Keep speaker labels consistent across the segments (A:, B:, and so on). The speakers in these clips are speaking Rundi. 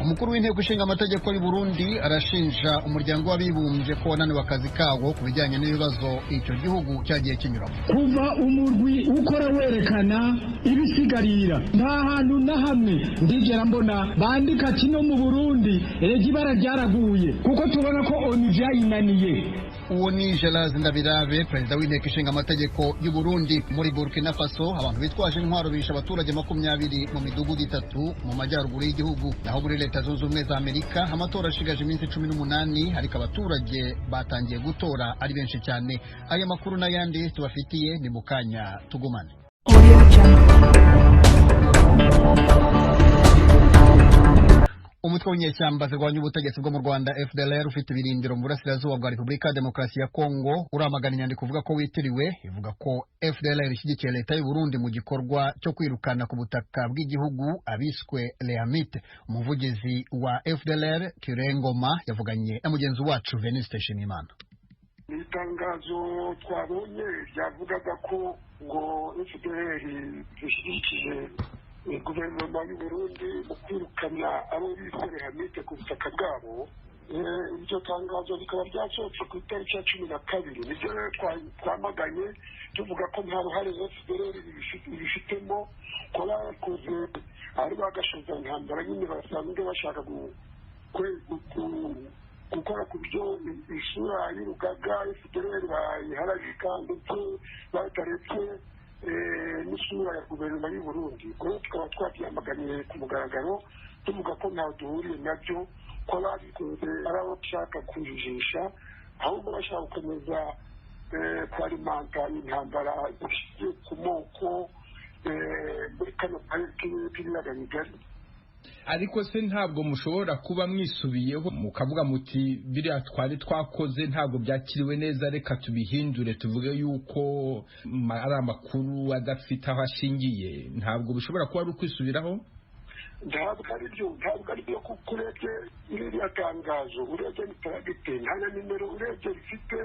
A: umukuru w'inteko ishinga amategeko y'u Burundi arashinja umuryango w'abibumbye ko wananiwe akazi kawo ku bijyanye n'ibibazo icyo gihugu cyagiye kinyuramo.
B: Kuva umurwi ukora werekana ibisigarira nta hantu na hamwe ndigera mbona bandika kino mu Burundi ibara ryaraguye kuko tubona ko ONU yayinaniye.
A: Uwo ni Gérard Ndabirabe, perezida w'inteko ishinga amategeko y'u Burundi. Muri Burkina Faso abantu bitwaje intwaro bisha abaturage 20 mu midugudu 3 mu majyaruguru y'igihugu. Naho muri Leta Zunze Ubumwe za Amerika amatora ashigaje iminsi 18 ariko abaturage batangiye gutora ari benshi cyane. Aya makuru n'ayandi tubafitiye ni mukanya tugumane. Umutwe w'inyeshyamba zirwanya ubutegetsi bwo mu Rwanda Fdrl ufite ibirindiro mu burasirazuba bwa Repubulika ya Demokarasi ya Kongo uramagana inyandiko uvuga ko witiriwe ivuga ko Fdrl ishyigikiye leta y'u Burundi mu gikorwa cyo kwirukana ku butaka bw'igihugu abiswe Leamite. Umuvugizi wa Fdrl Kirengoma yavuganye na mugenzi wacu Veniste Shimimana.
C: Itangazo twabonye ryavugaga ko ngo Fdrl ishyigikiye guverinoma y'u Burundi mu kwirukana abo bise Leamite ku butaka bwabo. Iryo tangazo rikaba ryasohotse ku itariki ya 12. Nibyo twamaganye tuvuga ko nta ruhare Fdrl ibifitemo ko bakoze ari bagashoza intambara nyine basanzwe bashaka gukora ku byo isura y'urugaga Fdrl bayiharabika ndetse bataretse n'isura ya guverinoma y'u Burundi. Ko tukaba twabyamaganiye ku mugaragaro tuvuga ko ntaho duhuriye nabyo, ko babikoze ari abo bashaka kujijisha ahubwo bashaka gukomeza kwarimanta intambara zishingiye ku moko muri kano karere k'ibiyaga bigari.
D: Ariko se ntabwo mushobora kuba mwisubiyeho mukavuga muti biriya twari twakoze ntabwo byakiriwe neza, reka tubihindure tuvuge yuko ari amakuru adafite aho ashingiye? Ntabwo bishobora kuba ari ukwisubiraho?
C: Ntabwo ari byo kuko urebye iriya tangazo urebye n'itaragite nta na nimero urebye rifite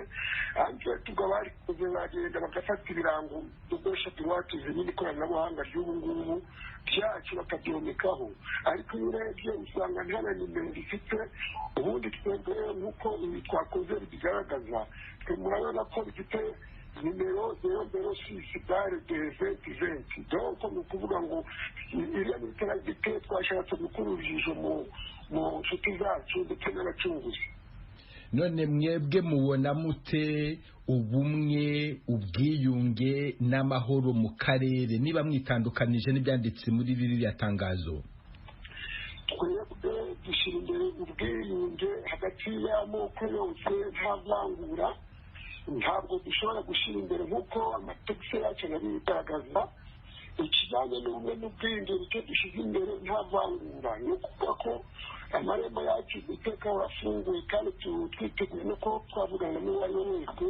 C: hanze tubwo barikoze bagenda bagafata ibirango dukoresha tuwatuze nyine ikoranabuhanga ry'ubu ngubu byacu bakabyomekaho, ariko iyo urebye usanga nta na nimero rifite. Ubundi twebwe nk'uko ibi twakoze bigaragaza twe murabona ko bifite nimero 006/2020. Donc ni ukuvuga ngo iriya n'itaragite twashatse gukura urujijo mu nshuti zacu ndetse n'abacunguzi.
D: None mwebwe mubona mute ubumwe, ubwiyunge n'amahoro mu karere niba mwitandukanije n'ibyanditse muri ririya tangazo?
C: Twebwe dushyira imbere ubwiyunge hagati y'amoko yose nta vangura. Ntabwo dushobora gushyira imbere nk'uko amategeko yacu nabigaragaza ikijyanye n'ubumwe n'ubwiyunge nicyo dushyize imbere nta vangura. Ni ukuvuga ko amarembo yacu iteka afunguye kandi twiteguye no ko twavugana n'uwo ari we wese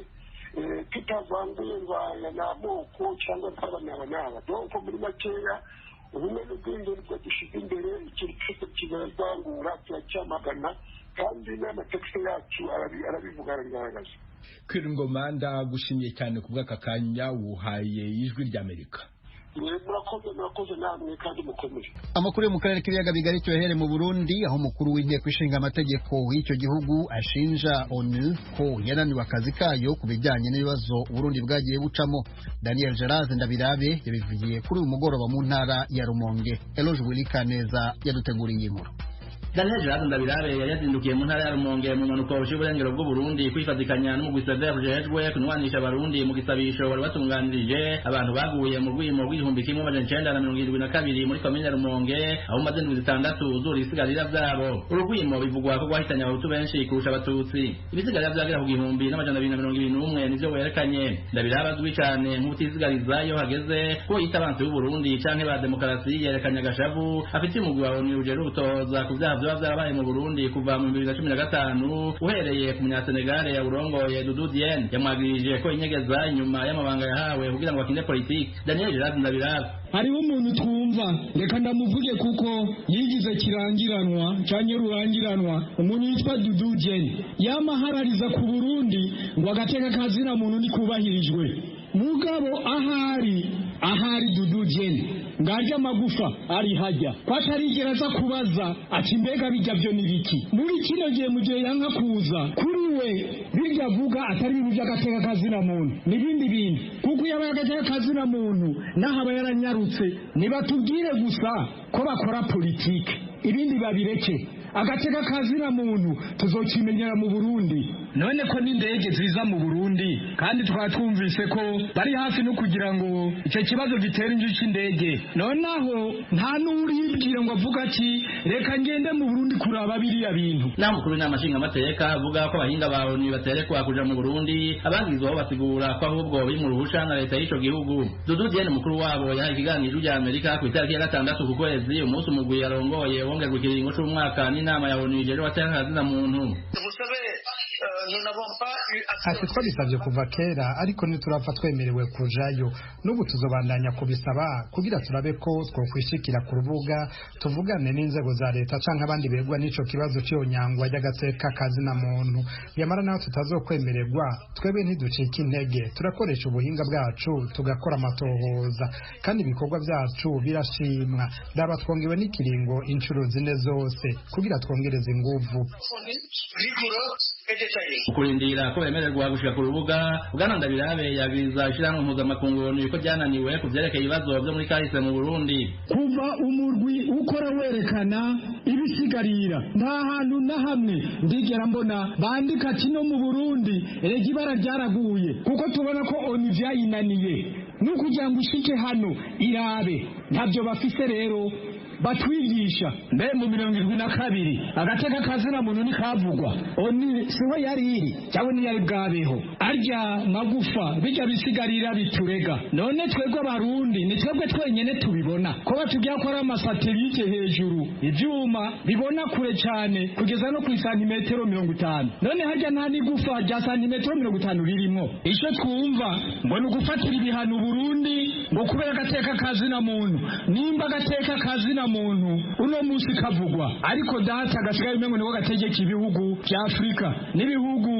C: tutavanguye ngo aya ni amoko cyangwa se aba n'aba. Donc muri makeya ubumwe n'ubwiyunge nibwo dushyize imbere, ikintu cyose kibavangura turacyamagana kandi n'amategeko yacu arabivuga arabigaragaza.
D: Kwirungoma ndagushimiye cyane ku bw'aka kanya wuhaye ijwi ry'Amerika.
C: Murakoze namwe kandi mukomeye.
A: Amakuru yo mu karere k'ibiyaga bigari cyohere mu Burundi aho umukuru w'inteko ishinga amategeko w'icyo gihugu ashinja ONU ko yananiwe akazi kayo ku bijyanye n'ibibazo Burundi bwagiye bucamo. Daniel Gérard Ndabirabe yabivugiye kuri uyu mugoroba mu ntara ya Rumonge. Eloge Wilikaneza yaduteguriye inkuru.
E: Daniel Gérard Ndabirabe yazindukiye mu ntara ya Rumonge mu mpanuka y'uburengero bw'u Burundi kwifatikanya n'umugwi Fdrl kunwanisha abarundi mu gisabisho wari watunganirije abantu baguye mu rwimo rw'igihumbi kimwe amajana 972 muri komine Rumonge aho maze 6 uzura ibisigarira byabo. Urugwimo bivugwa ko gwahitanye abahutu benshi kurusha abatutsi. Ibisigarira byagera ku gihumbi n'amajana 271 nivyo werekanye. Ndabirabe azwi cyane nk'utisigariza yo hageze ko itabantu y'u Burundi canke ba demokarasi yerekanye agashavu afite umugwi wa ONU uje rutoza ku byaha byarabaye mu Burundi kuva mu 2015 uhereye ku munyasenegale ya urongoye Dudu Dieng yamwagirije ko inyegeza inyuma y'amabanga yahawe kugira ngo akinde politiki. Daniel Gérard Ndabirabe
B: hariho umuntu twumva reka ndamuvuge kuko yigize kirangiranwa cyane rurangiranwa, umuntu yitwa Dudu Dieng yamaharariza ku Burundi ngo agateka kazina muntu ni kubahirijwe. Mugabo ahari Dudu Dieng ngaje amagufa ari hajya kwatarigera aza kubaza ati mbega bijya byo nibiki muri kino gihe mu gihe yanka kuza kuri we bijya vuga atari ibintu by'agateka kazina muntu nibindi bintu kuko yabaye agateka kazina muntu naho aba yaranyarutse nibatubwire gusa ko bakora politike ibindi babireke agateka kazina muntu tuzokimenyera mu Burundi none ko n'indege ziza mu Burundi kandi twatwumvise ko bari hafi no kugira ngo icyo kibazo gitera inju cy'indege nonaho nta n'uribwira ngo avuga ati reka ngende mu Burundi kuraba biriya bintu
E: n'amukuru n'amashinga amateka avuga ko abahinga bawe baterekwa kuja mu Burundi abangizwaho basigura ko ahubwo biri mu ruhusha na leta y'ico gihugu Dudu Diane mukuru wabo yahaye ikiganiro rya Amerika ku itariki ya 6 ku kwezi umunsi umugwi yarongoye wongerwa ikiringo c'umwaka n'inama ya ONU ijejwe abateka muntu
F: ati twabisabye kuva kera ariko ntiturapfa twemerewe kujayo n'ubu tuzobandanya kubisaba kugira turabe ko twokwishikira ku rubuga tuvugane n'inzego za leta canke abandi begwa n'ico kibazo cy'onyangwa y'agateka kazina muntu yamara naho tutazokwemererwa twebwe ntiducika intege turakoresha ubuhinga bwacu tugakora amatohoza kandi ibikorwa byacu birashimwa daba twongewe n'ikiringo inshuro zine zose kugira twongereze inguvu
E: ukurindira ko bemererwa gushika ku rubuga Bwana Ndabirabe yagiriza ishyirahamwe mpuzamakungu niko ryananiwe ku vyerekeye ibibazo vyo muri kahise mu Burundi
B: kuva umurwi ukora werekana ibisigarira nta hantu na hamwe ndigera mbona bandika ati no mu Burundi erega ibara ryaraguye kuko tubona ko ONU yayinaniye n'ukugira ngo ushike hano irabe ntabyo bafise rero batwigisha mbe mu 72 agateka kazina muntu nikavugwa oni siho yari iri cyangwa ni yari bwabeho arya magufa bijya bisigarira biturega none twebwe abarundi ni twebwe twenyene tubibona ko batubwira ko ari amasatelite hejuru ivyuma bibona kure cyane kugeza no ku santimetero 50 none harya nta nigufa rya santimetero 50 ririmo ico twumva ngo ni ugufatira ibihano Burundi ngo kubera agateka kazina muntu nimba agateka kazina muntu uno musi kavugwa ariko data gasigaye umengo niko gategeka ibihugu bya Afrika n'ibihugu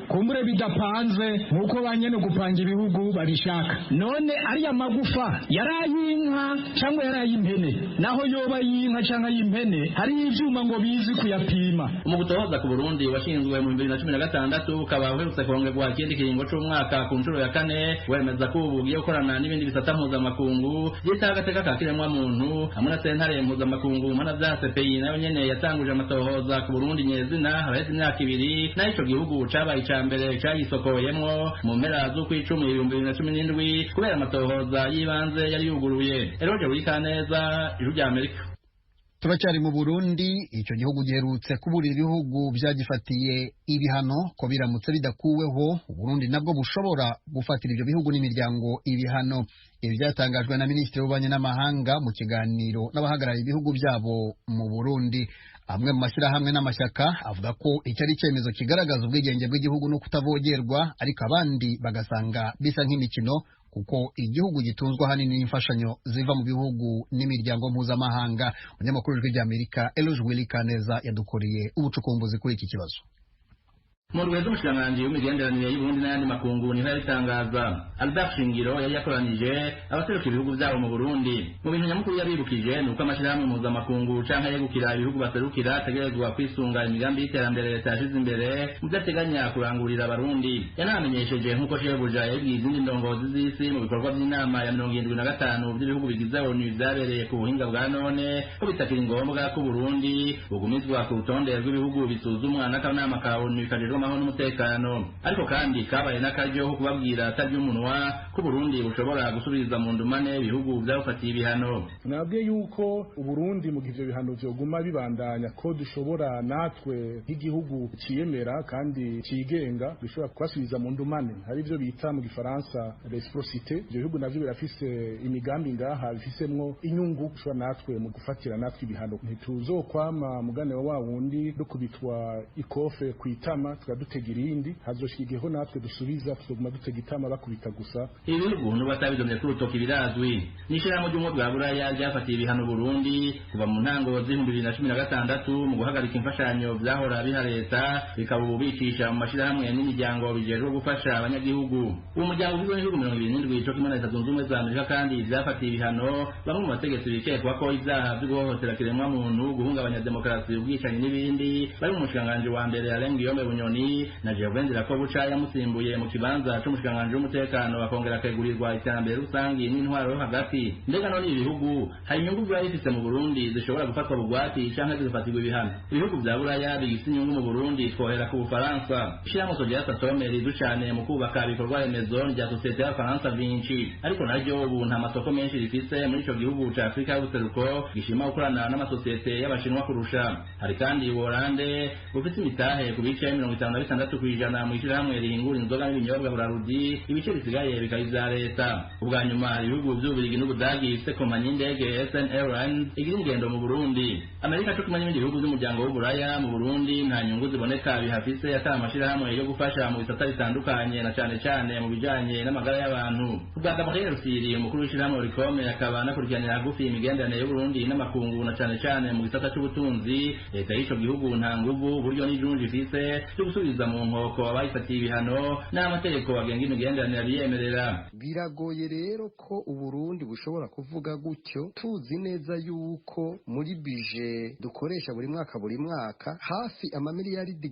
B: kumbure bidapanze nkuko banyene gupanga ibihugu babishaka none ari amagufa yarayinka cyangwa yarayimpene naho yoba yinka cyangwa yimpene hari ivyuma ngo bizi kuyapima
E: mu gutohoza ku Burundi washinzwe mu 2016 ukaba uherutse kongerwa ikindi kiringo c'umwaka ku nshuro ya 4 wemeza ko ubugiye gukorana n'ibindi bisata mpuzamakungu by'itagateka kakiremwa muntu hamwe na sentare mpuzamakungu mana vya CPI nayo nyene yatanguje amatohoza ku Burundi nyezina haraheze imyaka 2 naho ico gihugu cabaye icambere cayisokoyemwo mu mpera z'ukwicumi 2017 kubera amatohoza yibanze yari yuguruye eroje wikaneza ijuru rya Amerika
A: turacyari mu Burundi icyo gihugu giherutse kuburira ibihugu byagifatiye ibihano ko biramutse bidakuweho Burundi nabwo bushobora gufatira ibyo bihugu n'imiryango ibihano ibi byatangajwe na Minisitiri w'Ububanyi n'Amahanga mu kiganiro n'abahagarariye ibihugu byabo mu Burundi amwe mu mashyirahamwe n'amashyaka avuga ko icyo ari icyemezo kigaragaza ubwigenge bw'igihugu no kutavogerwa ariko abandi bagasanga bisa nk'imikino kuko igihugu gitunzwa hanini n'imfashanyo ziva mu bihugu n'imiryango mpuzamahanga umunyamakuru w'ijwi ry'Amerika Eloge Wilikaneza yadukoreye ubucukumbuzi kuri iki kibazo
E: mu rwego rw'umushikiranganji w'imigenderanire y'Uburundi n'ayandi makungu niho yabitangaza Albert Shingiro yari yakoranije abaseruka ibihugu byabo mu Burundi mu bintu nyamukuru yabibukije ni uko amashyirahamwe mpuzamakungu canke yegukira ibihugu baserukira ategerezwa kwisunga imigambi y'iterambere leta yashize imbere mu byo ateganya kurangurira abarundi yanamenyesheje nk'uko shebuja yabwiye izindi ndongozi z'isi mu bikorwa by'inama ya 75 by'ibihugu bigize ONU byabereye ku buhinga bwa none ko bitakiri ngombwa ko Burundi bugumizwa ku rutonde rw'ibihugu bisuzumwa n'akanama ka ONU kajejwe amahoro n'umutekano ariko kandi kabaye n'akaryo ko kubabwira atarya umunwa ko Burundi bushobora gusubiza mu ndumane ibihugu byafatiye ibihano
G: nabwiye yuko Burundi mu gihe bihano vyoguma bibandanya ko dushobora natwe nk'igihugu ciyemera kandi cigenga dushobora kwasubiza mu ndumane hari ivyo bita mu gifaransa reciprocité ivyo bihugu navyo birafise imigambi ngaha bifisemwo inyungu dushobora natwe mu gufatira natwe ibihano ntituzokwama mugane wa wundi dukubitwa ikofe kwitama dutegera indi hazoshigeho natwe dusubiza tuzoguma dutega itama bakubita gusa
E: ibihugu n'ubatabidomye ku rutoki birazwi n'ishirahamwe ry'ubumwe bwa buraya ryafatiye ibihano Burundi kuva mu ntango z'ibihumbi 2016 mu guhagarika imfashanyo vyahora biha leta bikaba ubu bicisha mu mashirahamwe n'imiryango bijejwe gufasha abanyagihugu. Uwo muryango ugizwe n'ibihugu 27 co kimwe na Leta Zunze Ubumwe za Amerika kandi vyafatiye ibihano bamwe mu bategetsi bikekwa ko ivyaha vyo guhohotera kiremwa muntu, guhungabanya demokarasi, ubwicanyi n'ibindi bari mu mushikiranganji wa mbere Alain Guillaume Bunyoni na Gervain Dirakobuca yamusimbuye mu kibanza c'umushikiranganji w'umutekano akongera akagurirwa iterambere rusangi n'intwaro yo hagati. Ndega none ibihugu hari inyungu byari bifise mu Burundi zishobora gufatwa bugwati canke zigafatirwa ibihano. Ibihugu vya buraya bigifise inyungu mu Burundi twohera ku Bufaransa. Ishirahamwe Sogea Satome ridu cane mu kubaka ibikorwa remezo rya sosiyete y'Abafaransa Benshi, ariko naryo ubu nta masoko menshi rifise muri ico gihugu ca Afrika y'ubuseruko gishima gukorana n'amasosiyete y'Abashinwa kurusha. Hari kandi Uholande bufise imitahe ku bice 56% mu ishirahamwe rihingura inzoga n'ibinyobwa Burarudi, ibice bisigaye bikaba ivya leta. Ubwa nyuma ibihugu vy'Ububirigi n'Ubudagi bifise kompanyi y'indege SNL igira ingendo mu Burundi. Amerika cyo kumenya ibindi bihugu by'umuryango w'Uburaya mu Burundi nta nyungu ziboneka bihafise ata amashirahamwe yo gufasha mu bisata bitandukanye na cane mu bijanye n'amagara y'abantu. Rwanda Rusiri umukuru w'ishirahamwe Rikome akaba anakurikiranira hagufi imigenderanire y'Uburundi n'amakungu na cane mu gisata c'ubutunzi. Leta y'ico gihugu nta nguvu buryo n'ijunji ifise cyo gusubiza mu nkoko abayifatiye ibihano n'amategeko agenga imigenderanire biyemerera.
H: Biragoye rero ko Uburundi bushobora kuvuga gutyo, tuzi neza yuko muri bije dukoresha buri mwaka hafi amamiliyaridi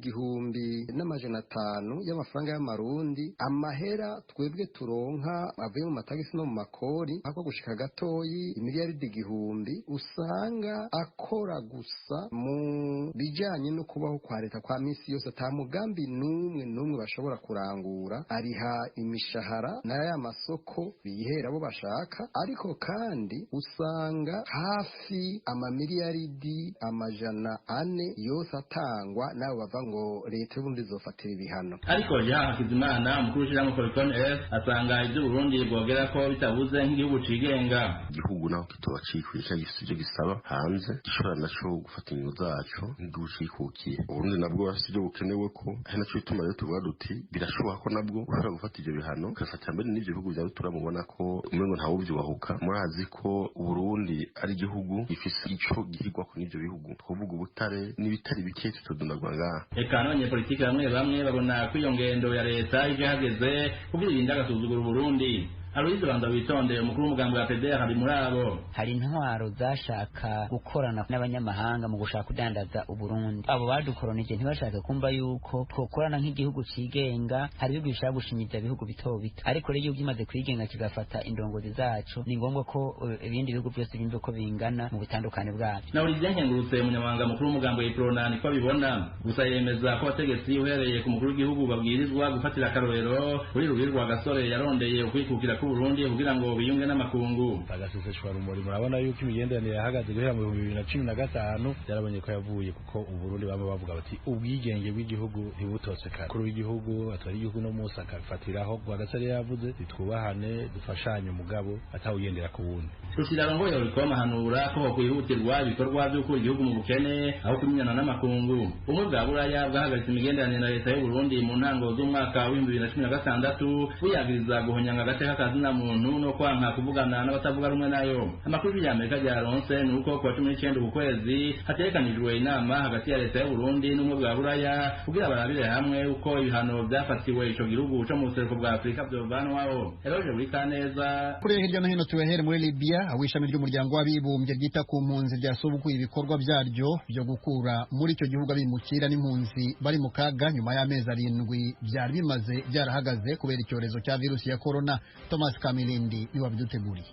H: 1,500 y'amafaranga y'amarundi, amahera twebwe turonka avuye mu matagisi no mu makori ako gushika gatoyi imiliyaridi 1,000 usanga akora gusa mu bijanye no kubaho kwa leta kwa misi yose, ata mugambi n'umwe bashobora kurangura. Ariha imishahara n'aya masoko biyihera abo bashaka, ariko kandi usanga hafi amamiliyaridi 400 yose atangwa nabo bava ngo leta y'Uburundi zofatira ibihano.
E: Ariko Jean Hakizimana umukuru w'ishirahamwe Foricon F asanga ivyo Burundi bwogera ko bitabuze nk'igihugu cigenga.
I: Igihugu naho kitoba cikwisha gisije gisaba hanze gishobora naco gufata inyungu zaco nk'igihugu cikukiye. Uburundi nabwo bafite ibyo bukenewe ko ari naco bituma rero tuvuga duti birashoboka ko nabwo ushobora gufata ivyo bihano kafata mbere n'ivyo bihugu bya turamubona ko umengo ntawo byubahuka. Murazi ko Uburundi ari igihugu gifise ico gihigwa ko n'ivyo bihugu twovuga ubutare n'ibitari bike tutodundagwa ngaha.
E: Eka none politiki bamwe babona ko iyo ngendo ya leta ije hageze kugira irinda gasuzugura Burundi. Aloyize Rwanda witonde umukuru w'umugambi wa Fdrl hari muri abo.
J: Hari intwaro zashaka gukorana n'abanyamahanga mu gushaka kudandaza Uburundi. Abo badukoronije ntibashaka kumva yuko twokorana nk'igihugu cigenga, hari ibihugu bishaka gushinyiza ibihugu bito bito. Ariko rero iyo bimaze kwigenga kigafata indongozi zacu, ni ngombwa ko ibindi bihugu byose bimve ko bingana mu butandukane bwabyo.
E: Na Olivier Nkengurutse umunyamabanga mukuru w'umugambi wa Iprona niko bibona, gusa yemeza ko abategetsi uhereye ku mukuru w'igihugu babwirizwa gufatira akarorero kuri Rubirwa Gasore yarondeye ukwikukira ku Burundi kugira ngo biyunge n'amakungu.
K: Agaseseshwa rumuri murabona yuko imigenderanire yahagaze guhera mu 2015 yarabonye ko yavuye kuko Uburundi baba bavuga bati ubwigenge bw'igihugu ntibutose kare. Kuri w'igihugu atari igihugu no Musa akafatiraho Rwagasare yavuze twubahane dufashanye umugabo atawugendera ku wundi.
E: Rushira ngo yo bikoma hanura ko kwihutirwa ibikorwa byo ku igihugu mu bukene aho kumenyana n'amakungu. Umwe bwa buraya bwahagaritse imigenderanire na leta y'u Burundi mu ntango z'umwaka wa 2016 buyagiriza guhonyanga agateka na muntu no kwanka kuvugana n'abatavuga rumwe nayo. Amakuru y'Amerika yaronse nuko kwa 19 ukwezi hatekanijwe inama hagati ya leta y'u Burundi n'umwe bwa buraya kugira barabire hamwe uko ibihano byafatiwe ico gihugu cyo mu buseruko bwa Afrika byovanwaho. Eroje buri kaneza
A: kuri hirya no hino tubehere muri Libya aho ishami ry'umuryango w'abibumbye ryita ku mpunzi ryasubukuye ibikorwa byaryo byo gukura muri icyo gihugu abimukira n'impunzi bari mu kaga nyuma y'amezi 7 byari bimaze byarahagaze kubera icyorezo cya virusi ya corona. Thomas Kamilindi niwe wabiduteguriye.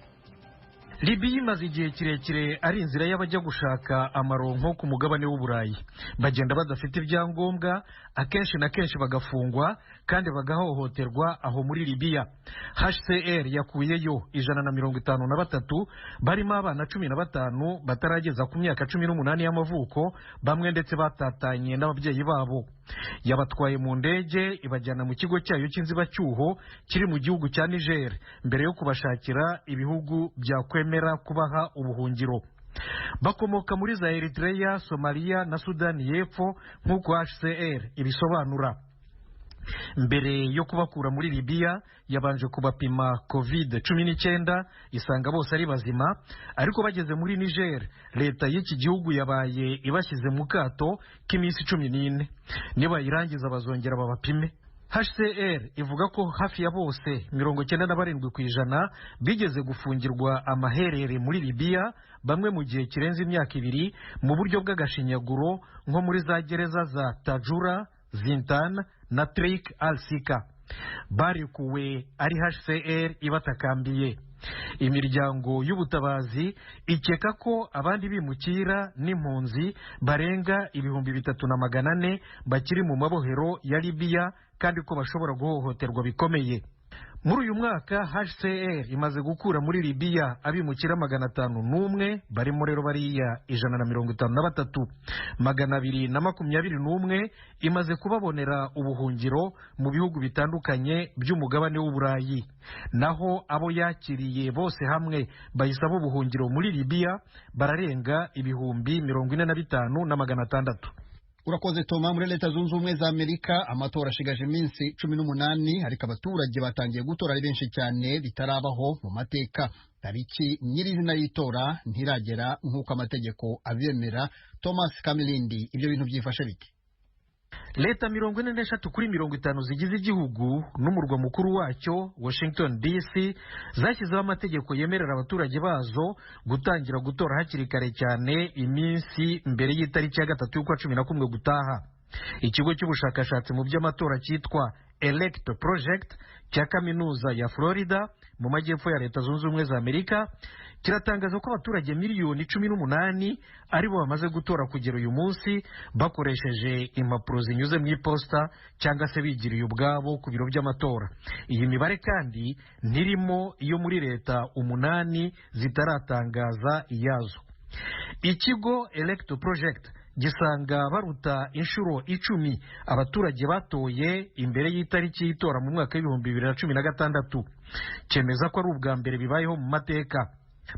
L: Libya imaze igihe kirekire ari inzira y'abajya gushaka amaronko ku mugabane w'Uburayi. Bagenda badafite ibyangombwa, akenshi na kenshi bagafungwa kandi bagahohoterwa aho muri Libya. HCR yakuyeyo 153 barimo abana 15 batarageza ku myaka 18 y'amavuko, bamwe ndetse batatanye n'ababyeyi babo. Yabatwaye mu ndege ibajyana mu kigo cyayo cy'inzibacyuho kiri mu gihugu cya Niger mbere yo kubashakira ibihugu byakwemera kubaha ubuhungiro. Bakomoka muri za Eritrea, Somalia na Sudani y'Epfo nk'uko HCR ibisobanura. mbere yo kubakura muri Libya yabanje kubapima COVID-19 isanga bose ari bazima, ariko bageze muri Niger leta y'iki gihugu yabaye ibashyize mu kato k'iminsi 14. Nibayirangiza bazongera babapime. HCR ivuga ko hafi ya bose 97% bigeze gufungirwa amaherere muri Libya, bamwe mu gihe kirenze imyaka 2 mu buryo bw'agashinyaguro nko muri za gereza za Tajura, Zintan na Trik al-Sika. Barekuwe ari HCR ibatakambiye. Imiryango y'ubutabazi ikeka ko abandi bimukira n'impunzi barenga 3,400 bakiri mu mabohero ya Libya kandi ko bashobora guhohoterwa bikomeye. Muri uyu mwaka HCR imaze gukura muri Libya abimukira 501, barimo rero bariya 153. 221 imaze kubabonera ubuhungiro mu bihugu bitandukanye by'umugabane w'Uburayi. Naho abo yakiriye bose hamwe bayisaba ubuhungiro muri Libya bararenga 45,600.
A: Urakoze Toma. Muri Leta Zunze Ubumwe za Amerika amatora ashigaje iminsi 18, ariko abaturage batangiye gutora ari benshi cyane bitarabaho mu mateka. Tariki nyirizina y'itora ntiragera nk'uko amategeko abyemera. Thomas Kamilindi, ibyo bintu byifashe bite?
L: Leta 43 kuri 50 zigize igihugu n'umurwa mukuru wacyo Washington DC zashyizeho amategeko yemerera abaturage bazo gutangira gutora hakiri kare cyane iminsi mbere y'itariki ya 3 y'ukwa 11 gutaha. Ikigo cy'ubushakashatsi mu by'amatora cyitwa Elect Project cya kaminuza ya Florida mu majyepfo ya Leta Zunze Ubumwe za Amerika kiratangaza ko abaturage miliyoni 18 aribo bamaze gutora kugera uyu munsi bakoresheje impapuro zinyuze mu iposta cyangwa se bigiriye ubwabo ku biro by'amatora. Iyi mibare kandi ntirimo iyo muri leta 8 zitaratangaza iyazo. Ikigo Elect Project gisanga baruta inshuro 10 abaturage batoye imbere y'itariki y'itora mu mwaka w'2016. Cyemeza ko ari ubwa mbere bibayeho mu mateka.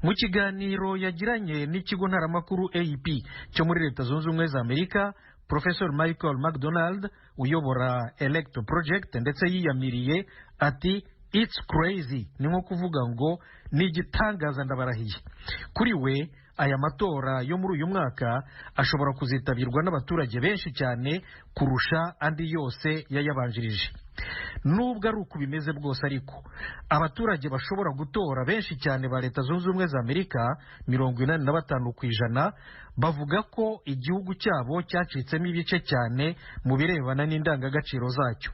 L: Mu kiganiro yagiranye n'ikigo ntaramakuru AP cyo muri Leta Zunze Ubumwe za Amerika, Professor Michael McDonald uyobora Elect Project ndetse yiyamiriye ati "It's crazy", ni nko kuvuga ngo ni igitangaza ndabarahiye. Kuri we aya matora yo muri uyu mwaka ashobora kuzitabirwa n'abaturage benshi cyane kurusha andi yose yayabanjirije. Nubwo ari uko bimeze bwose, ariko abaturage bashobora gutora benshi cyane ba Leta Zunze Ubumwe za Amerika 85% bavuga ko igihugu cyabo cyacitsemo ibice cyane mu birebana n'indangagaciro zacyo.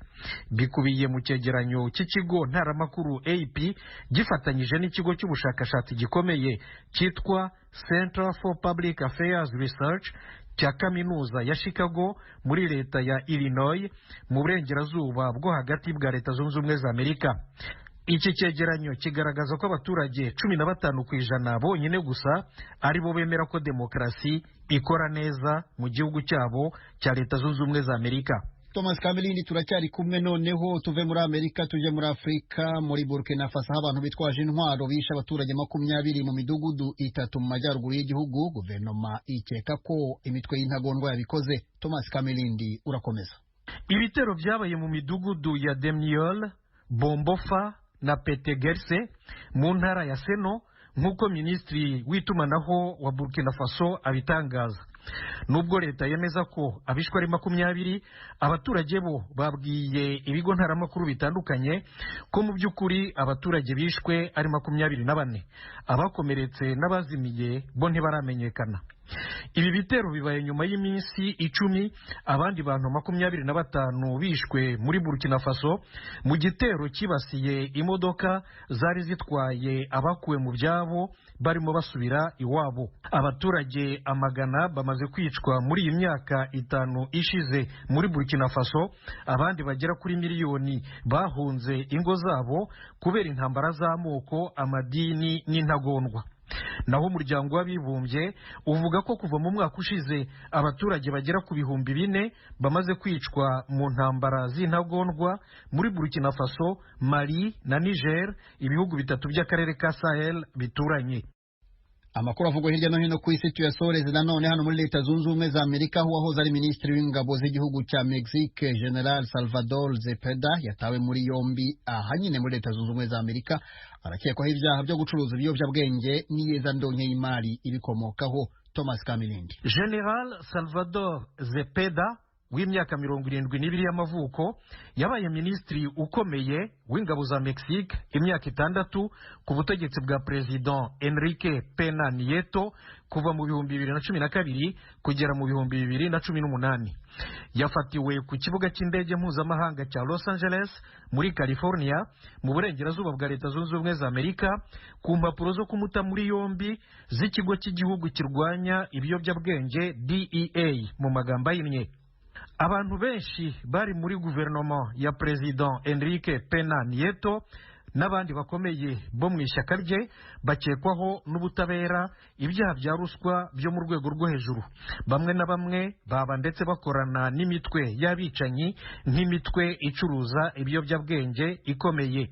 L: Bikubiye mu cyegeranyo cy'ikigo ntaramakuru AP gifatanyije n'ikigo cy'ubushakashatsi gikomeye cyitwa Center for Public Affairs Research cya kaminuza ya Chicago muri leta ya Illinois mu burengerazuba bwo hagati bwa Leta Zunze Ubumwe za Amerika. Iki cyegeranyo kigaragaza ko abaturage 15% bonyine gusa aribo bemera ko demokarasi ikora neza mu gihugu cyabo cya Leta Zunze Ubumwe za Amerika.
A: Thomas Kamilindi, turacyari kumwe. Noneho tuve muri Amerika tuje muri Afrika. Muri Burkina Faso abantu bitwaje intwaro bishe abaturage 20 mu midugudu 3 mu majyaruguru y'igihugu. Guverinoma ikeka ko imitwe y'intagondwa yabikoze. Thomas Kamilindi, urakomeza.
L: Ibitero byabaye mu midugudu ya Demniol, Bombofa na Petegerse mu ntara ya Seno nk'uko Minisitiri w'itumanaho wa Burkina Faso abitangaza. Nubwo leta yemeza ko abishwe ari 20, abaturage bo babwiye ibigo ntaramakuru bitandukanye ko mu by'ukuri abaturage bishwe ari 24. Abakomeretse n'abazimiye bo ntibaramenyekana. Ibi bitero bibaye nyuma y'iminsi 10 abandi bantu 25 bishwe muri Burkina Faso mu gitero kibasiye imodoka zari zitwaye abakuwe mu byabo barimo basubira iwabo. Abaturage amagana bamaze kwicwa muri iyi myaka 5 ishize muri Burkina Faso, abandi bagera kuri miliyoni bahunze ingo zabo kubera intambara z'amoko, amadini n'intagondwa. Naho umuryango w'abibumbye uvuga ko kuva mu mwaka ushize abaturage bagera ku 4,000 bamaze kwicwa mu ntambara z'intagondwa muri Burkina Faso, Mali na Niger, ibihugu 3 by'akarere ka Sahel bituranye.
A: Amakuru avugwa hirya no hino ku isi tuyasoreze nanone hano muri Leta Zunze Ubumwe za Amerika, aho wahoze ari minisitiri w'ingabo z'igihugu cya Mexique General Salvador Zepeda yatawe muri yombi ahanyine muri Leta Zunze Ubumwe za Amerika, arakekwaho ibyaha byo gucuruza ibiyobyabwenge n'iyezandonke y'imari ibikomokaho. Thomas Kamilindi.
L: General Salvador Zepeda w'imyaka 72 y'amavuko yabaye minisitiri ukomeye w'ingabo za Mexique imyaka 6 ku butegetsi bwa President Enrique Pena Nieto kuva mu 2012 kugera mu 2018. Yafatiwe ku kibuga cy'indege mpuzamahanga cya Los Angeles muri California mu burengerazuba bwa Leta Zunze Ubumwe za Amerika ku mpapuro zo kumuta muri yombi z'ikigo cy'igihugu kirwanya ibiyobyabwenge DEA mu magambo ahinnye. Abantu benshi bari muri guverinoma ya President Enrique Pena Nieto n'abandi bakomeye bo mu ishyaka rye bakekwaho n'ubutabera ibyaha bya ruswa byo mu rwego rwo hejuru. Bamwe na bamwe baba ndetse bakorana n'imitwe y'abicanyi nk'imitwe icuruza ibiyobyabwenge ikomeye.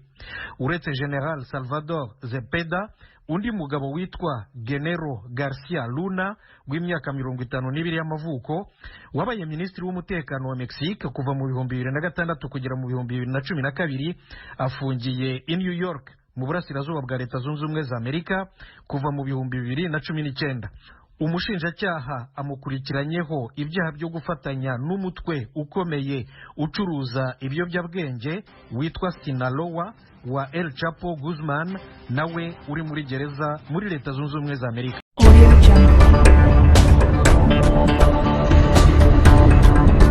L: Uretse General Salvador Zepeda, undi mugabo witwa Genero Garcia Luna w'imyaka 52 y'amavuko wabaye minisitiri w'umutekano wa Mexique kuva mu 2006 kugera mu 2012 afungiye i New York mu burasirazuba bwa Leta Zunze Ubumwe za Amerika kuva mu 2019. Umushinjacyaha amukurikiranyeho ibyaha byo gufatanya n'umutwe ukomeye ucuruza ibiyobyabwenge witwa Sinaloa wa El Chapo Guzman, nawe uri muri gereza muri Leta Zunze Ubumwe za Amerika.